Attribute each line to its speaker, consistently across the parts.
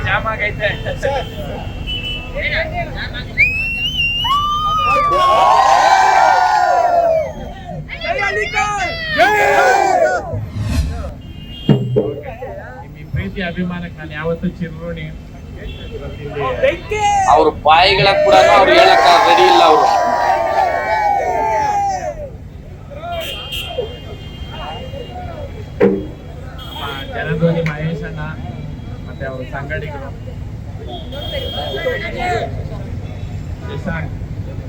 Speaker 1: Jam ಆಗೈತೆ. ನಿಮ್ಮ ಪ್ರೀತಿ ಅಭಿಮಾನಕ್ಕೆ ನಾನು ಯಾವತ್ತೂ ಚಿರೋಣಿ.
Speaker 2: ಅವ್ರ ಬಾಯಿಗಳ ಕೂಡ ಅವ್ರು ಹೇಳಕ್ ರೆಡಿ ಇಲ್ಲ. ಅವರು
Speaker 1: ಜನಧ್ವನಿ ಮಹೇಶ್ ಅಣ್ಣ ಮತ್ತೆ ಅವ್ರ ಸಂಗಡಿಗರು ಶಶಾಂಕ್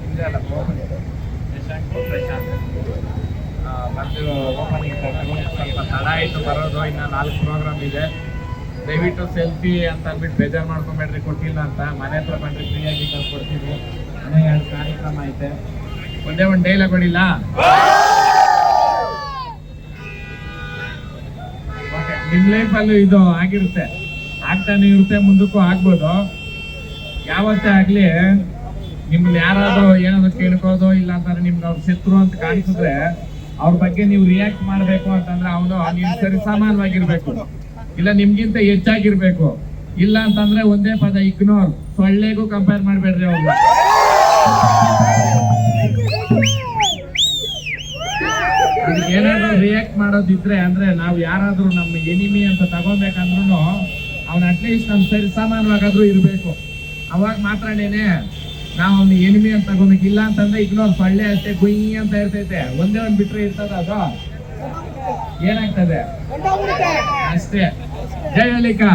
Speaker 1: ಇಂದಲ್ಲ ಮೋಹನ್ ಶಶಾಂಕ್ ಪ್ರಶಾಂತ್ ಬಂದಿರೋ ಓಪನಿಂಗ್ ಸ್ವಲ್ಪ ತಡ ಆಯಿತು ಬರೋದು. ಇನ್ನು 4 ಪ್ರೋಗ್ರಾಮ್ ಇದೆ. ದಯವಿಟ್ಟು ಸೆಲ್ಫಿ ಅಂತ ಅಂದ್ಬಿಟ್ಟು ಬೇಜಾರು ಮಾಡ್ಕೊಂಬೇಡ್ರಿ, ಕೊಟ್ಟಿಲ್ಲ ಅಂತ. ಮನೆ ಹತ್ರ ಬಂದ್ರೆ ಫ್ರೀಯಾಗಿ ಕೊಡ್ತೀವಿ. ಮನೆ 2 ಕಾರ್ಯಕ್ರಮ ಐತೆ. ಒಂದೇ ಒಂದು ಡೈಲಾಗ್ ಹೊಡಿಲ್ಲ. ನಿಮ್ ಲೈಫಲ್ಲೂ ಇದು ಆಗಿರುತ್ತೆ, ಆಗ್ತಾನೆ ಇರುತ್ತೆ, ಮುಂದಕ್ಕೂ ಆಗ್ಬೋದು. ಯಾವತ್ತೇ ಆಗ್ಲಿ ನಿಮ್ಗೆ ಯಾರಾದ್ರೂ ಏನಾದ್ರು ಕೇಳ್ಕೋದು ಇಲ್ಲ ಅಂತಂದ್ರೆ ನಿಮ್ಗೆ ಅವ್ರ ಶತ್ರು ಅಂತ ಕಾಣಿಸಿದ್ರೆ ಅವ್ರ ಬಗ್ಗೆ ನೀವು ರಿಯಾಕ್ಟ್ ಮಾಡ್ಬೇಕು ಅಂತಂದ್ರೆ ಅವನು ನಿಮ್ ಸರಿ ಸಮಾನವಾಗಿರ್ಬೇಕು, ಇಲ್ಲ ನಿಮ್ಗಿಂತ ಹೆಚ್ಚಾಗಿರ್ಬೇಕು. ಇಲ್ಲ ಅಂತಂದ್ರೆ ಒಂದೇ ಪದ ಇಗ್ನೋರ್, ಸೊಳ್ಳೆಗೂ ಕಂಪೇರ್ ಮಾಡ್ಬೇಡ್ರಿ ಅವ್ರು. ಏನಾದ್ರು ರಿಯಾಕ್ಟ್ ಮಾಡೋದಿದ್ರೆ ಅಂದ್ರೆ ನಾವು ಯಾರಾದ್ರೂ ನಮ್ಮ ಎನಿಮಿ ಅಂತ ತಗೋಬೇಕಂದ್ರೂ ಅವ್ನ ಅಟ್ಲೀಸ್ಟ್ ನಮ್ ಸರಿ ಸಮಾನವಾಗಾದ್ರೂ ಇರ್ಬೇಕು. ಅವಾಗ ಮಾತ್ರನೇನೆ ನಾವು ಅವ್ನ ಎನಿಮಿ ಅಂತ ತಗೋಬೇಕು. ಇಲ್ಲ ಅಂತಂದ್ರೆ ಇಗ್ನೋರ್, ಸೊಳ್ಳೆ ಅಷ್ಟೇ ಗುಯ್ ಅಂತ ಇರ್ತೈತೆ. ಒಂದೇ ಒಂದ್ ಬಿಟ್ರೆ ಇರ್ತದ, ಅದು ಏನಾಗ್ತದೆ ಅಷ್ಟೇ. ಜೈ ಅಲಿಕಾ.